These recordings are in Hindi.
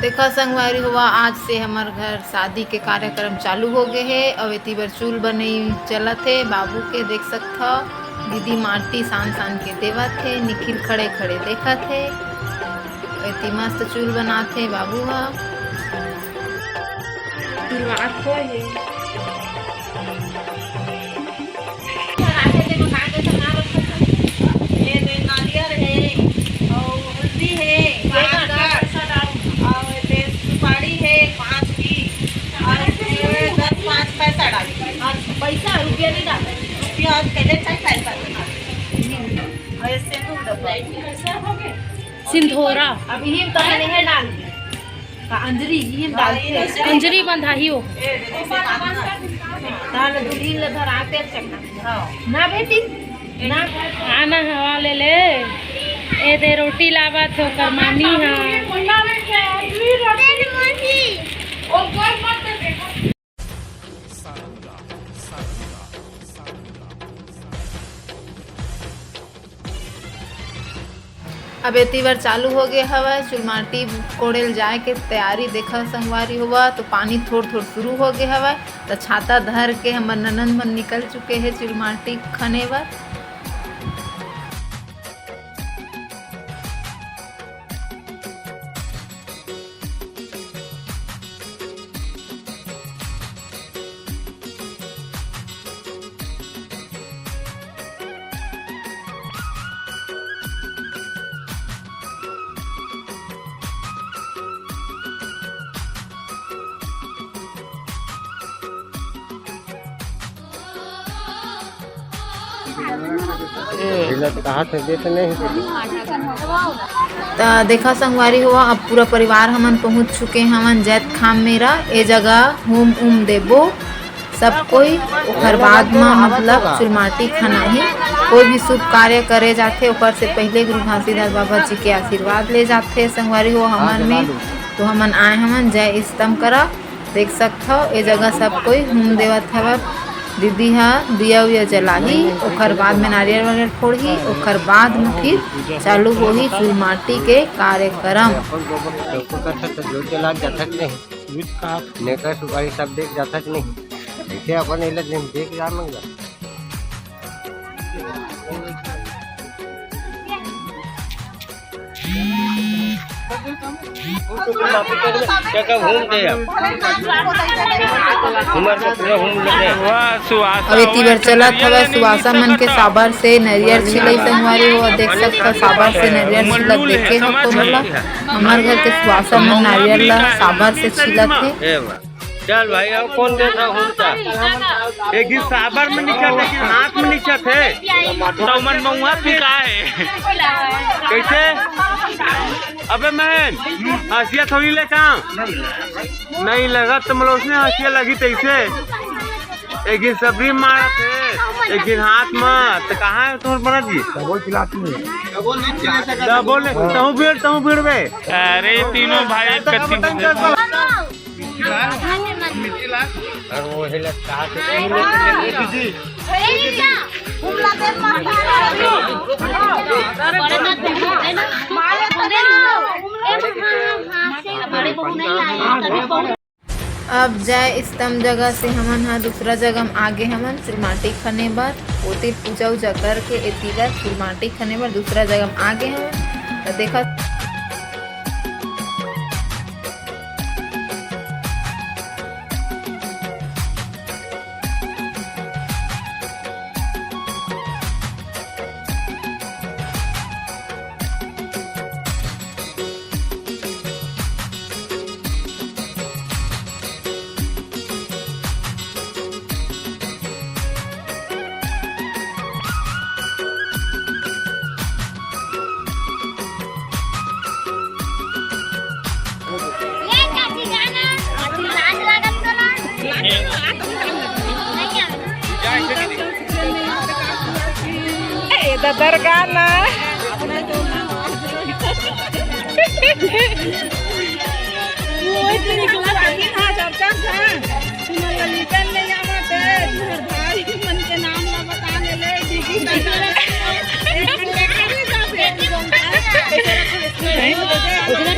देखा संगवारी हुआ, आज से हमार घर शादी के कार्यक्रम चालू हो गए है। अब एती बर चूल बने चलत है। बाबू के देख सकता, दीदी माटी सान सान के देवत है, निखिल खड़े खड़े देखत है। एती मस्त चूल बनाते बाबू हा। पैसा रुपया नहीं डाले, रुपया पहले सिंधोरा अभी ही तो नहीं डाल अंजरी ही डालते, अंजरी बंधाई हो ताल दूरी ले धराते चकना ना बेटी ना आना हवा ले ले ए दे रोटी लावा तो कर मामी हां अब एती बार चालू हो गया हवा। चुलमाटी कोड़ेल जाए के तैयारी देखा संगवारी हुआ, तो पानी थोड़ थोड़ शुरू हो गया हवा। तो छाता धर के हमर ननन मन निकल चुके हैं चुलमाटी खने बर। तो देखा संगवारी हुआ, अब पूरा परिवार हमन पहुंच चुके हमन जैत खाम मेरा। ए जगह होम उम देबो सब कोई, ओकर बाद में मतलब चुलमाटी खाना ही कोई भी शुभ कार्य करे जाते ओकर से पहले गुरु घासीदास बाबा जी के आशीर्वाद ले जाते संगवारी हो हमन में। तो हमन आए हमन जय स्तंभ करा देख सकते हो। ए जगह सब कोई होम देवत हवा। दीदी हा दिया उया जलाही, ओकर बाद में नारियल वारियल फोड़ी, ओकर बाद में फिर चालू होही चुलमाटी के कार्यक्रम। सुपारी सब देख जाता नहीं, ऐसे अपन देख जा मंगा अब इतनी बार चलत हवा सुवासा मन के साबर से नरियर छिलई संगवारी हो। देख सकता साबर से नरियर छिलत देखे हो तो मतलब हमार घर के सुवासा मन नारियल ला साबर से छिलत है। चल भाई अब कौन देता घूमता एक ही साबर में निकल, लेकिन हाथ में निकल है तो मन मऊआ फिका है कैसे। अबे मैं हंसिया थोड़ी ले काम नहीं लगा तो मतलब उसने हंसिया लगी तैसे। एक ही सबरी मारा थे, एक दिन हाथ में तो कहाँ है तुम्हारे बना जी बोले तहु भीड़ में। अरे तीनों भाई अब जाए स्तंभ जगह से हमन हा दूसरा जगह में आगे हमन चुलमाटी खने बर ओती पूजा उजा करके एती बार चुलमाटी खने बर दूसरा जगह में आगे हमन। तो देखा दरगाह ना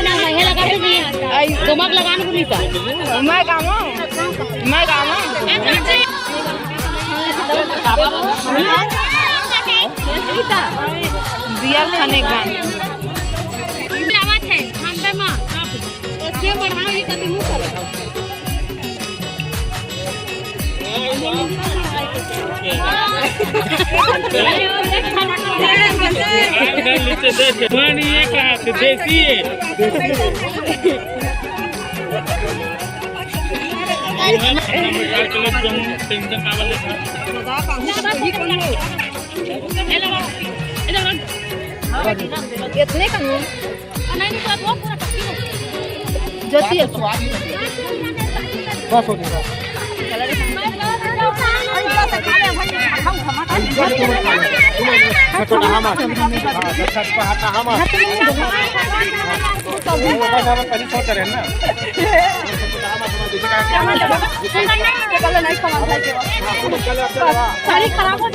नाम गमक लगाने को नहीं था मैं गावा दिया खाने का आवाज है खाने में ऐसे बढ़ाओ ये कभी मुंह करो ये कहा देसी है कितने का जोती है बस हो गया सारी खराब हो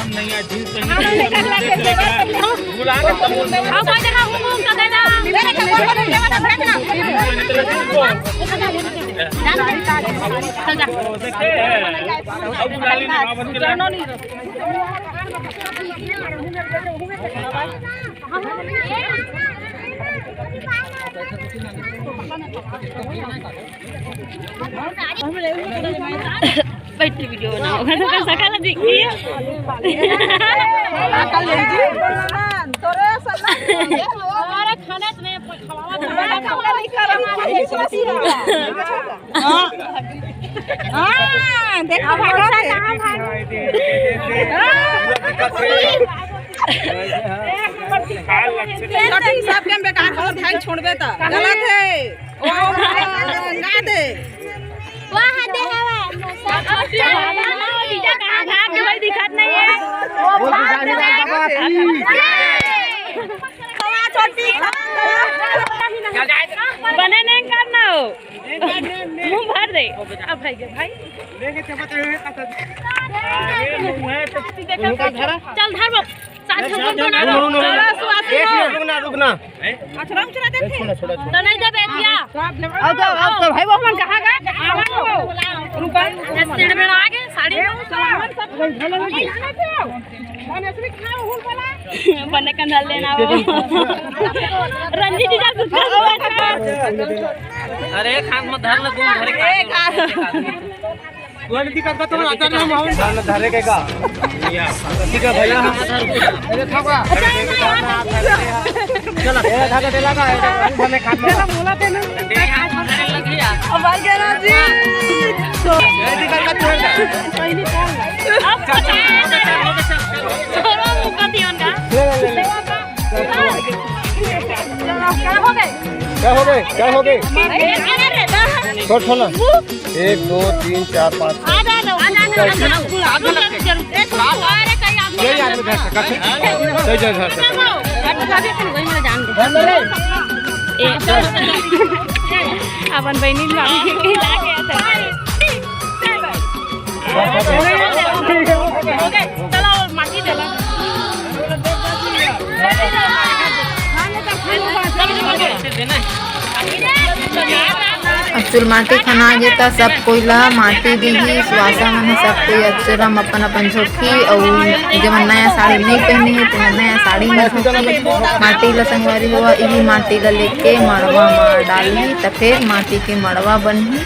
नहीं है जींस बैठी वीडियो बनाओगे तो कैसा कल देखिए हमारा खाना में खवावा देखो सबके बेकार और भाई छोड़बे त गलत है ओ ना दे वहां दे हवा बीजा कहां घाट कोई दिक्कत नहीं है खवा छोटी बने नहीं करना हो मुंह भर दे अब भाई के भाई लेके चमच रहे चल धर रुकना तो नहीं दे बेटिया अब तो भाई वो मन कहां गए रुको स्टेड में आगे साड़ी बने कंधा लेना वो रंजीत जी जा अरे खान मत धर ले तुम घर के कोई दिक्कत बता ना आता ना हम धान धरे के का या ठीक है भैया हम अरे खावा चला ए धागा दे लगा धने खान में बोला दे ना अब आ गया ना जी तो ए दिक्कत का छोड़ दे अब छोड़ो मुका दियोन का क्या हो गए छोड़ छोड़ना 1 2 3 4 5 अपन बहनी चलो माटी देला अब चुलमाटी खना जेता सब कोइला माटी दीही सुवासा मन सब कोई अक्षरम अपन अपन झोंकी और जब नया साड़ी नहीं पहनी है तो नया साड़ी में झोंकी माटी ला संगवारी हुआ यही माटी ला लेके मड़वा में डाली तो फिर माटी के मड़वा बनी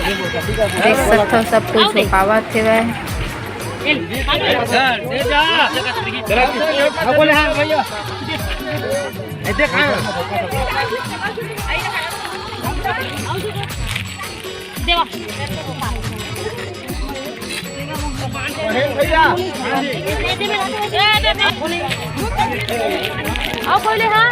देख सकते सब कोई झोंकावा थे वह देवा आओ बोले हाँ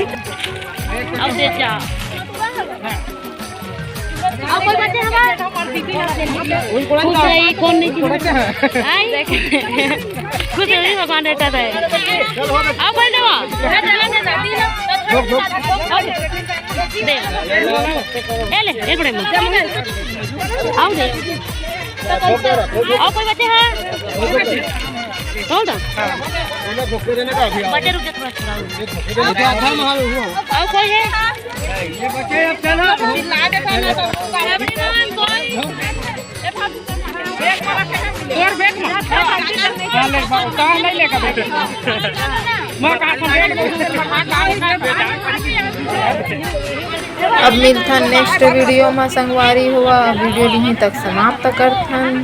अब दे जा अब कोई बच्चे हमारे कौन नहीं आई खुश रही भगवान रहता है आओ पहले वो दे ले एक मिनट आओ दे आओ कोई बच्चे हैं कौन था बच्चे रुक जा आओ कोई है ये बच्चे अब चलो और बैग में कहाँ नहीं लेकर बैठे मैं कहाँ अब मिलथन नेक्स्ट वीडियो में संगवारी हुआ वीडियो यहीं तक समाप्त करथन।